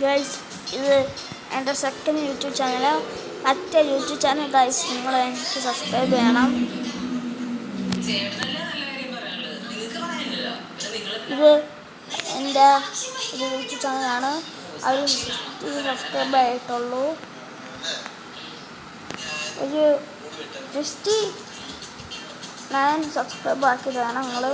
Guys ഇത് എൻ്റെ second YouTube channel. മറ്റേ യൂട്യൂബ് ചാനൽ ഗൈസ് നിങ്ങൾ എനിക്ക് സബ്സ്ക്രൈബ് ചെയ്യണം. ഇത് എൻ്റെ ഒരു യൂട്യൂബ് ചാനലാണ്. അവർ സബ്സ്ക്രൈബ് ആയിട്ടുള്ളൂ. ഒരു 69 സബ്സ്ക്രൈബ് ആക്കിയിട്ട് വേണം നിങ്ങൾ.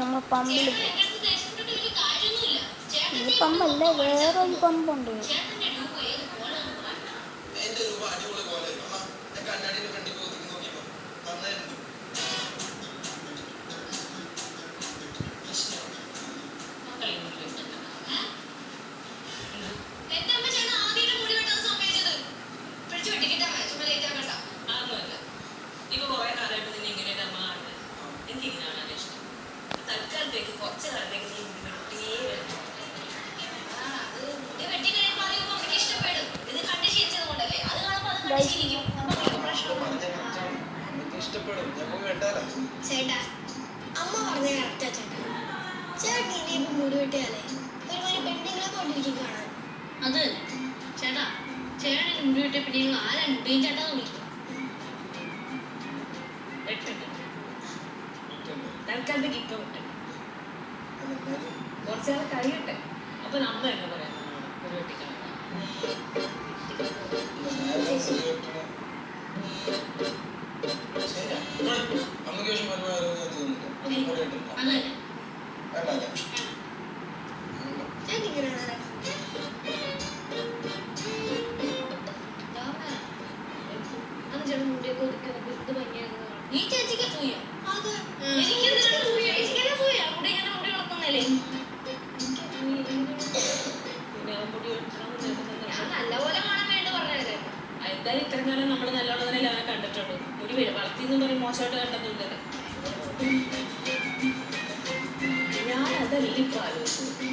നമ്മൾ പമ്പിൽ ഈ പമ്പല്ല, വേറൊരു പമ്പുണ്ട്. ചേട്ടാ അമ്മ പറഞ്ഞ കറക്റ്റാ ചേട്ടാ. ചേട്ടൻ ഇനിയിപ്പോ മുടി വെട്ടിയാലേ ഒരുമാതിരി പെണ്ണുങ്ങളെ കൊണ്ടിരിക്കുകയാണ്. അത് ചേട്ടാ ചേട്ടൻ മുടി വെട്ടിയ പിന്നെ ആരാണ് മുടിയും ചേട്ടാ വിളിക്കും. തൽക്കാലത്തേക്ക് ഇപ്പൊ വിട്ടെ, കുറച്ചേറെ കഴിയട്ടെ. അപ്പൊ നമ്മൾ എന്താ പറയാ മുടി വെട്ടിക്കാൻ ഈ ചേച്ചിക്ക് സൂയ നല്ലപോലെ കാണാൻ വേണ്ടി പറഞ്ഞത്. എന്തായാലും ഇത്രയും കാലം നമ്മൾ നല്ലോണം അവനെ കണ്ടിട്ടുള്ളൂ. മുടി വളർത്തിന്ന് പറയും മോശമായിട്ട് കണ്ടതൊന്നുമില്ല. ഞാനതല്ല ഇപ്പൊ ആലോചിച്ചത്.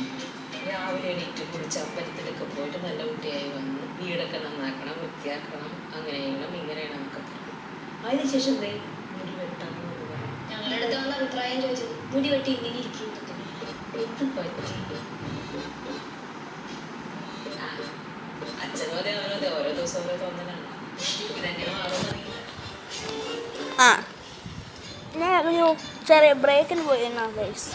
രാവിലെ എണീറ്റ് കുളിച്ച് അമ്പലത്തിലൊക്കെ പോയിട്ട് നല്ല കുട്ടിയായി വന്ന് വീടൊക്കെ നന്നാക്കണം, വൃത്തിയാക്കണം, അങ്ങനെ ചെയ്യണം, ഇങ്ങനെ ചെയ്യണം എന്നൊക്കെ പറഞ്ഞു. അതിനുശേഷം മുടി വെട്ടാന്ന് പറഞ്ഞു. ഞങ്ങളുടെ അടുത്ത് വന്ന അഭിപ്രായം ചോദിച്ചത് മുടി വെട്ടി ഇങ്ങനെ ഇരിക്കും. എന്ത് പറ്റി? അച്ഛനും അതെ അവനും അതെ, ഓരോ ദിവസം ഓരോ തോന്നലാണ്. ഇതെങ്ങനെ മാറുമെന്നറിയില്ല. ഞാൻ ഒരു ചെറിയ ബ്രേക്കിന് പോയിരുന്ന ഗൈസ്.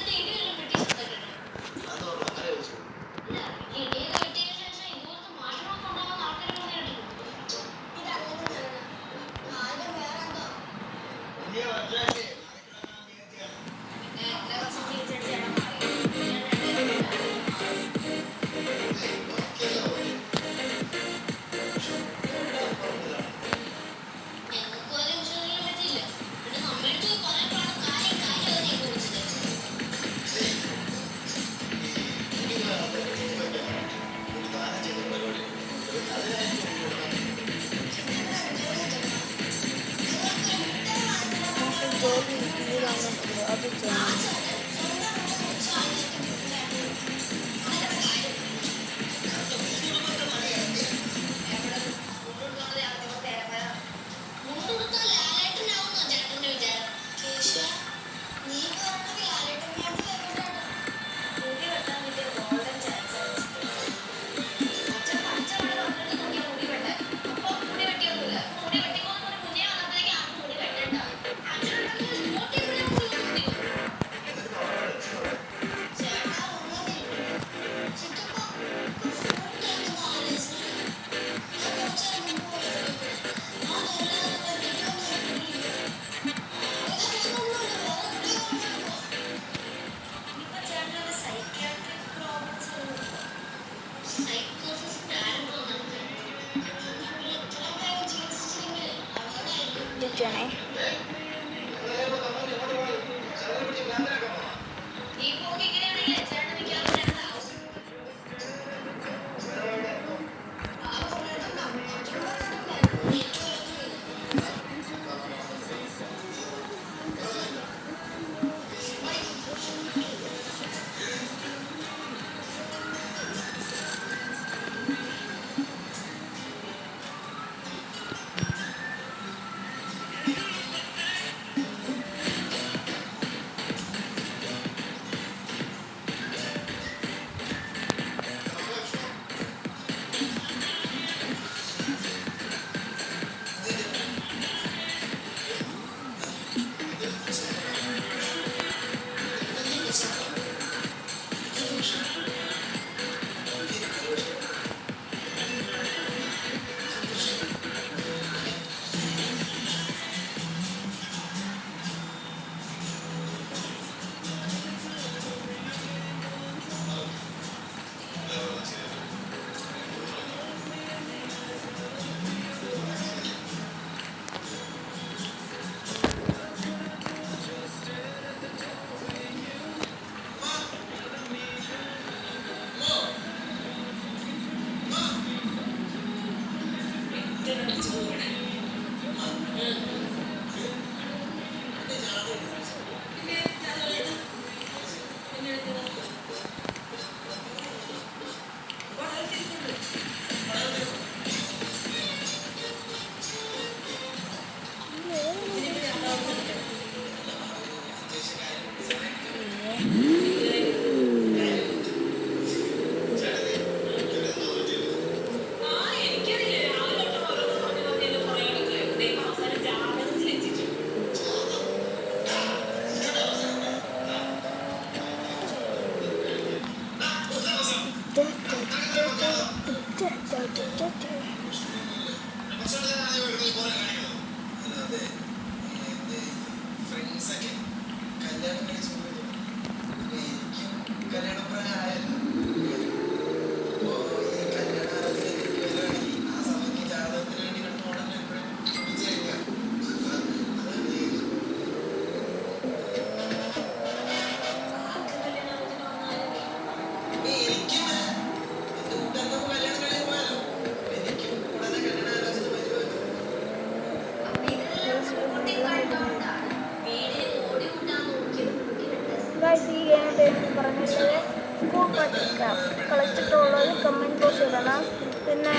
ഗൈസ് ഈ ഗെയിം പേര് പറഞ്ഞിട്ടുള്ളത് സ്കൂൾ പഠിക്കാം. കളിച്ചിട്ടുള്ളത് കമൻറ്റ് ബോക്സ് ഇടണം. പിന്നെ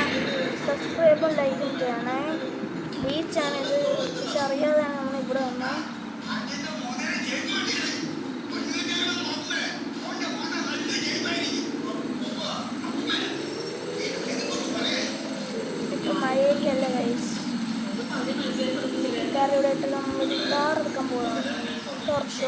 സബ്സ്ക്രൈബും ലൈക്കും ചെയ്യണേ. ഈ ചാനൽ അറിയാതെയാണ് നമ്മൾ ഇവിടെ വന്നത്. ഇപ്പം മഴയൊക്കെയല്ല ഗൈസ്. ഇവിടെ ആയിട്ട് നമ്മൾ കാർ എടുക്കാൻ പോകണം. കുറച്ച്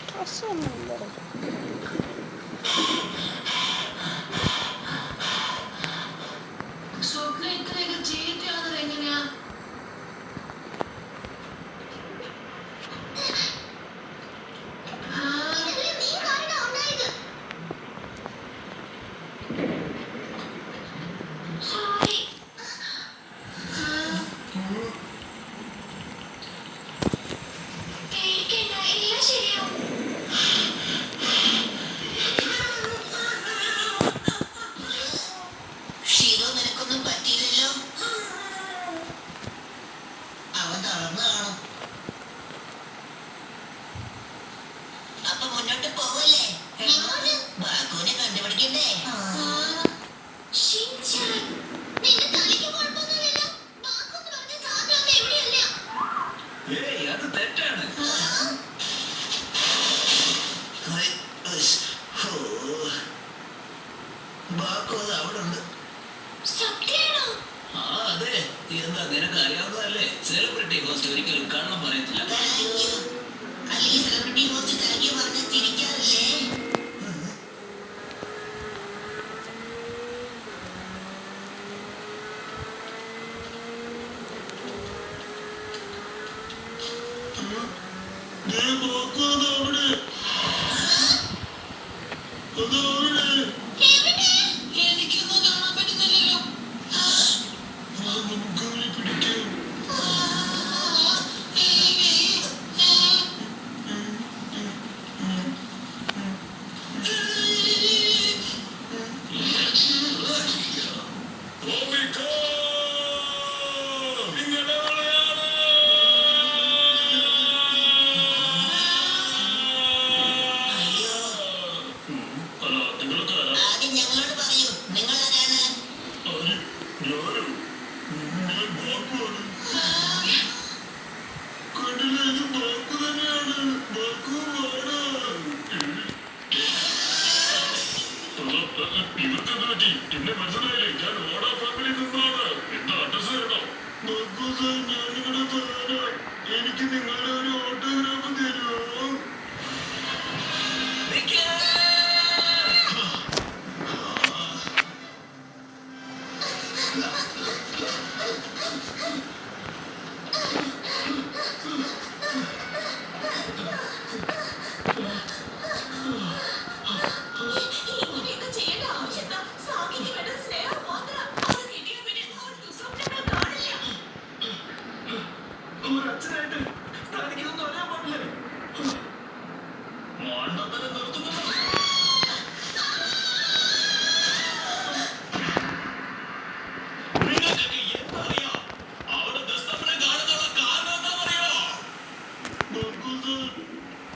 പ്രശ്നമൊന്നുമില്ല. സ്വപ്നം ഇത്രയൊക്കെ ചീത്തയാണത് എങ്ങനെയാ? എന്താ നിനക്ക് അറിയാവുന്നതല്ലേ? സെലിബ്രിറ്റി ഹോസ്റ്റ് ഒരിക്കലും കള്ളം പറയത്തില്ല. അല്ലെങ്കിൽ സെലിബ്രിറ്റി ഹോസ്റ്റ് താങ്ക് പറഞ്ഞ് ചിരിക്കാറില്ലേ? എനിക്കൊന്നും കാണാൻ പറ്റുന്നില്ലല്ലോ. ആദ്യം ഞങ്ങളോട് പറയൂ, നിങ്ങൾ ആരാണ്? പിന്നെ മനസ്സിലായില്ലേ? ഞാൻ ഓടാ ഫാമിലി നിന്നാണ്. എന്താ അഡ്രസ് തരണം? ഞാൻ നിങ്ങളുടെ ഫാനാ. എനിക്ക് നിങ്ങളുടെ ഒരു ഓട്ടോഗ്രാഫ് തരുമോ? ഇങ്ങനെയൊക്കെ ചെയ്യേണ്ട ആവശ്യം എന്താ? സാമിക്ക് വേണ്ടത് സ്നേഹം മാത്രം. അത് കിട്ടിയാൽ പിന്നെ അവർക്ക് സ്വപ്നങ്ങൾ കാണില്ല. ഒരു അച്ഛനായിട്ട് തനിക്കൊന്നും അറിയാൻ പാടില്ലേ? മണ്ടത്തരം നിർത്തുമോ? നിങ്ങൾക്കൊക്കെ എന്തറിയാം? അവിടെ ദസ്തപ്പനെ കാണുന്നുള്ള കാരണം എന്താണെന്നറിയോ?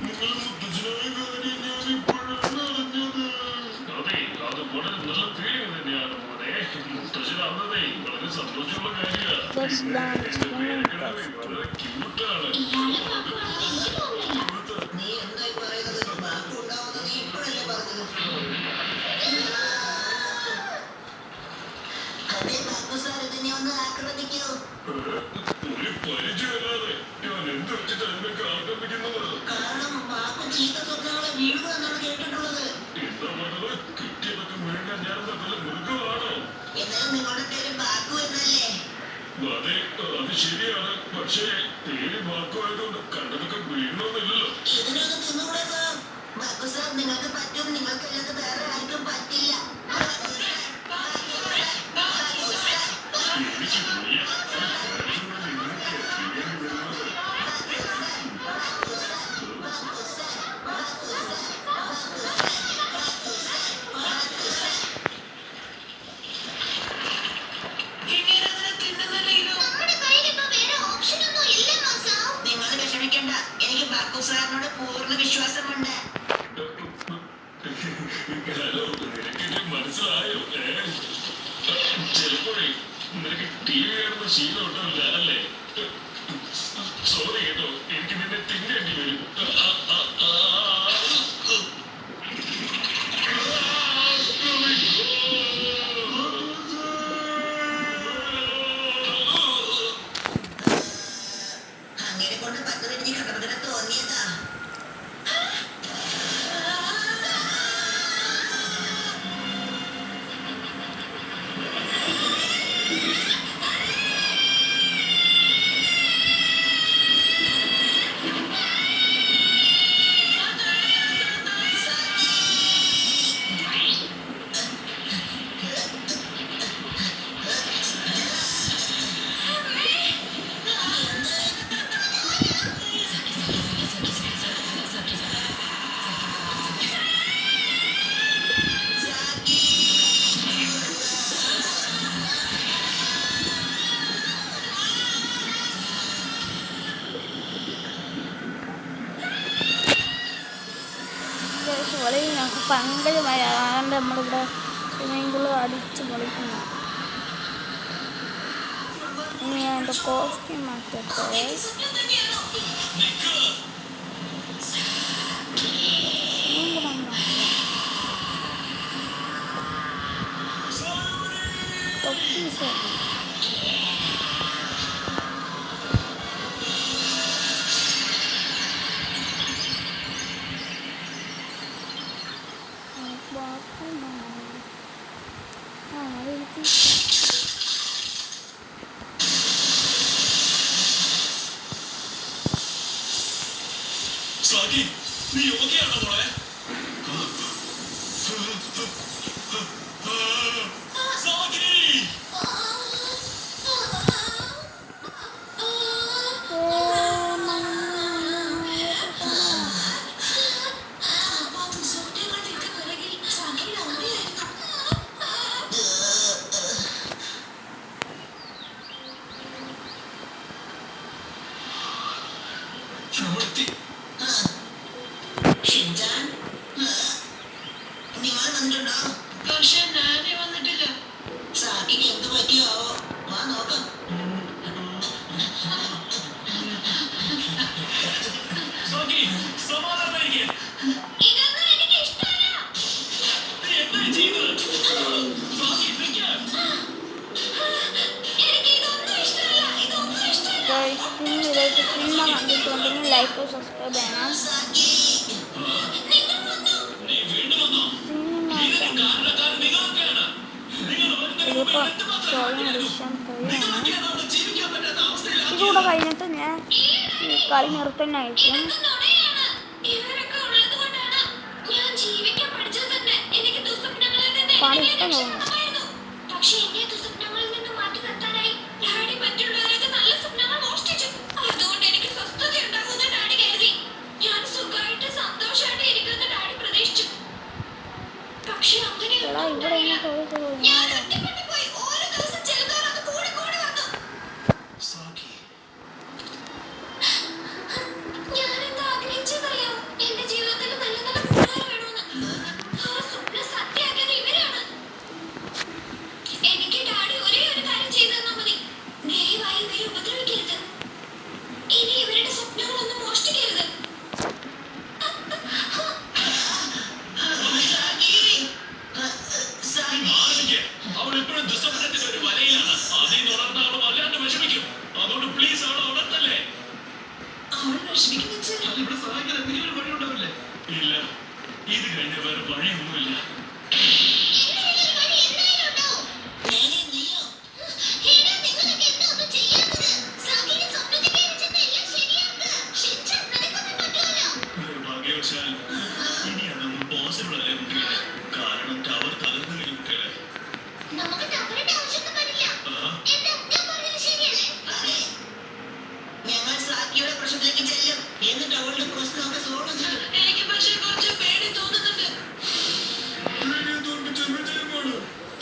നിങ്ങൾ മുത്തച്ഛനായ കാര്യം ഞാൻ ഇപ്പോഴാണ് അറിഞ്ഞത്. അതെ, അത് വളരെ നല്ല ഫീലിംഗ് തന്നെയാണ് മോനെ. മുത്തച്ഛനാവുന്നതേ വളരെ സന്തോഷമുള്ള കാര്യമാണ്. വളരെ ക്യൂട്ടാണ്. നീ എന്തായി പറയുന്നത്? ബാക്കി ഉണ്ടാവുന്നത് നീ ഇപ്പോഴല്ലേ പറഞ്ഞത്? അതെ ബാബു സാർ, ഇതിനെ ഒന്ന് ആക്രമിക്കൂ. ഒരു പരിചയമല്ലാതെ ഞാൻ എന്ത് വെച്ചിട്ട് അതിനൊക്കെ ആക്രമിക്കുന്നത്? കാരണം ബാബു ചീത്ത സ്വപ്നങ്ങളെ വീഴുക എന്നാണ് കേട്ടിട്ടുള്ളത്. എന്താ പറഞ്ഞത്? കിട്ടിയതൊക്കെ മുഴുവൻ ഞാൻ നല്ല മൃഗമാണോ? എന്നാലും നിങ്ങളുടെ പേര് ബാബു എന്നല്ലേ? അതെ, അത് ശരിയാണ്. പക്ഷേ പേര് വാക്കുമായതുകൊണ്ട് കണ്ടതൊക്കെ വീഴണമെന്നില്ലല്ലോ. ഇതിനൊന്ന് തിന്നുകൂടെ സാർ? ബാബു സാർ, നിങ്ങൾക്ക് പറ്റും. നിങ്ങൾക്കല്ലാതെ വേറെ ആർക്കും പറ്റില്ല. എനിക്ക് വയ്യ. നിങ്ങൾക്ക് ചെയ്യാൻ വരുന്നത് നിങ്ങൾ വിഷമിക്കണ്ട, എനിക്ക് ബാബു സാറിനോട് പൂർണ്ണ വിശ്വാസമുണ്ട്. ഹലോ, നിനക്കെന്നെ മനസ്സിലായോ? ചിലപ്പോഴേ നിനക്ക് TV കാണുന്ന ശീലം ഉണ്ടാവില്ല അല്ലേ? സോറി കേട്ടോ, എനിക്ക് നിന്നെ തിന്നേണ്ടി വരും. അങ്ങനെ കൊണ്ട് 10 മിനിറ്റ് കടമതിനെ തോന്നിയതാ. വെളിയിൽ ഞങ്ങൾക്ക് ഭയങ്കര മഴ, അതുകൊണ്ട് നമ്മളിവിടെ സ്വിമ്മിംഗ് പൂള് അടിച്ച് പൊളിക്കുന്നു. ഇനി ഞാൻ എൻ്റെ കോസ്റ്റ്യൂം മാറ്റട്ടെ. തൊപ്പി സാക്കി നീ ഓക്കെയാണോ മോളെ സാക്കി ചുമത്തി ഷിൻചാൻ നിങ്ങൾ വന്നിട്ടുണ്ടോ പക്ഷെ ഞാനേ വന്നിട്ടില്ല. സാക്കിക്ക് എന്ത് പറ്റിയോ വാ നോക്കാം സാക്കി സമാധാനമായിരിക്കെ ഇതൊന്നും എനിക്ക് ഇഷ്ടമല്ല. നീ എന്തായി ചെയ്തത് സാക്കി നിൽക്കാൻ എനിക്ക് ഇതൊന്നും ഇഷ്ടമല്ല. ഇതൊന്നും ഇഷ്ടമല്ല. ഇതായിട്ട് സിനിമ കണ്ടിട്ടുണ്ടെങ്കിൽ ലൈക്ക് സബ്സ്ക്രൈബ് ചെയ്യണം. സാക്കി നിങ്ങൾ വന്നോ? നീ വീണ്ടും വന്നോ സിനിമ ഇതിന് കാരണക്കാരൻ നിങ്ങളൊക്കെയാണ് നിങ്ങൾ ഇതിപ്പോൾ ഷോയും എഡിഷൻ കഴിയാണ്. അവിടെ ജീവിക്കാൻ പറ്റാത്ത അവസ്ഥയിലാണ് ഇതുകൂടെ കഴിഞ്ഞിട്ട് ഞാൻ ഈ കളി നിർത്തുന്നതായിരിക്കും. ഇതൊക്കെ നുണയാണ്. ഇവരൊക്കെ ഉള്ളതുകൊണ്ടാണ് ഞാൻ ജീവിക്കാൻ പഠിച്ചത് തന്നെ. എനിക്ക് ദുസ്വപ്നങ്ങളിൽ നിന്ന് പണി എന്നെ ഇഷ്ടം തോന്നുന്നു. രക്ഷപ്പെടണമായിരുന്നു. പക്ഷേ എന്നെ ദുസ്വപ്നങ്ങളിൽ നിന്ന് മാറ്റി നിർത്താനായി ഡാഡി മറ്റുള്ളവരൊക്കെ നല്ല സ്വപ്നങ്ങൾ മോഷ്ടിച്ചു. അതുകൊണ്ട് എനിക്ക് സ്വസ്ഥത ഉണ്ടാകുമെന്ന് ഡാഡി കരുതി. ഞാൻ സുഖമായിട്ട് സന്തോഷമായിട്ട് ഇരിക്കുമെന്ന് ഡാഡി പ്രതീക്ഷിച്ചു. പക്ഷെ അങ്ങനെയൊന്നും എടാ ഇവിടെ ഉണ്ടായില്ല. ഇങ്ങനെ ഞാൻ ഒറ്റപ്പെട്ടു പോയി. ഓരോ ദിവസം ചെല്ലുന്തോറും അത് കൂടി വന്നു. സാക്കി ഞാനെന്താ ആഗ്രഹിച്ചതറിയാമോ? എന്റെ ജീവിതത്തിൽ നല്ല നല്ല പിള്ളേർ വേണമെന്ന്. ആ സ്വപ്നം സത്യമാക്കിയത് ഇവരാണ്. എനിക്ക് ഡാഡി ഒരേ ഒരു കാര്യം ചെയ്തു തന്നാ മതി. ദയവായി ഇവരെ ഉപദ്രവിക്കരുത്. ഇനി ഇവരുടെ സ്വപ്നങ്ങളൊന്നും മോഷ്ടിക്കരുത്. അവൾ എപ്പോഴും ദുസ്വപ്നത്തിന്റെ ഒരു വലയിലാണ് അതിൽ നിന്ന് ഉണർന്ന അവൾ വല്ലാണ്ട് വിഷമിക്കും അതുകൊണ്ട് പ്ലീസ് അവളെ ഉണർത്തല്ലേ അവൾ വിഷമിക്കുന്നെച്ച് ഇവിടെ സഹായിക്കാൻ എന്തെങ്കിലും ഒരു വഴി ഉണ്ടാവില്ലേ ഇല്ല ഇത് കഴിഞ്ഞ വേറെ വഴിയൊന്നുമില്ല നിർഭാഗ്യവശാൽ ഇനി അതൊന്നും പോസിബിൾ അല്ലേ കുട്ടികളെ കാരണം ടവർ തകർന്നു കഴിഞ്ഞു കുട്ടികളെ നമുക്ക് ടവറിന്റെ ആവശ്യമൊന്നും വരില്ല. എന്താ ഞാൻ പറഞ്ഞത് ശരിയല്ലേ? അതെ ഞങ്ങൾ സാക്കിയുടെ പ്രശ്നത്തിലേക്ക് ചെല്ലും എന്നിട്ട് അവളുടെ പ്രശ്നമൊക്കെ സോൾവ് ചെയ്യും എനിക്ക് പക്ഷേ കുറച്ച് പേടി തോന്നുന്നുണ്ട്.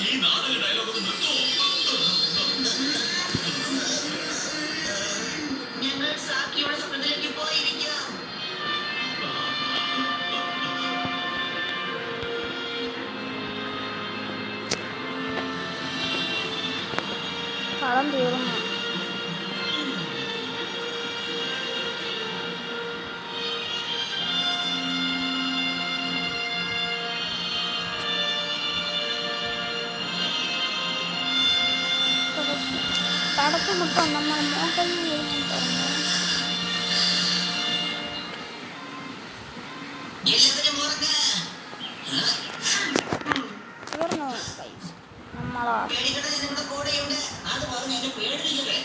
ഈ നാടക ഡയലോഗ് ഒന്ന് നിർത്തുമോ ഞങ്ങൾ സാക്കിയുടെ സ്വപ്നത്തിലേക്ക് പോയിരിക്കാം കളം തീർന്നു. തടസ്സമുട്ടോ നമ്മൾ മോഹൻ പറഞ്ഞു. എല്ലാവരും ഉറങ്ങ് തീർന്നു നമ്മളാ പേടിക്കട്ടെ നിങ്ങളുടെ കൂടെയുണ്ട് അത് പറഞ്ഞ് എന്നെ പേടിപ്പിക്കല്ലേ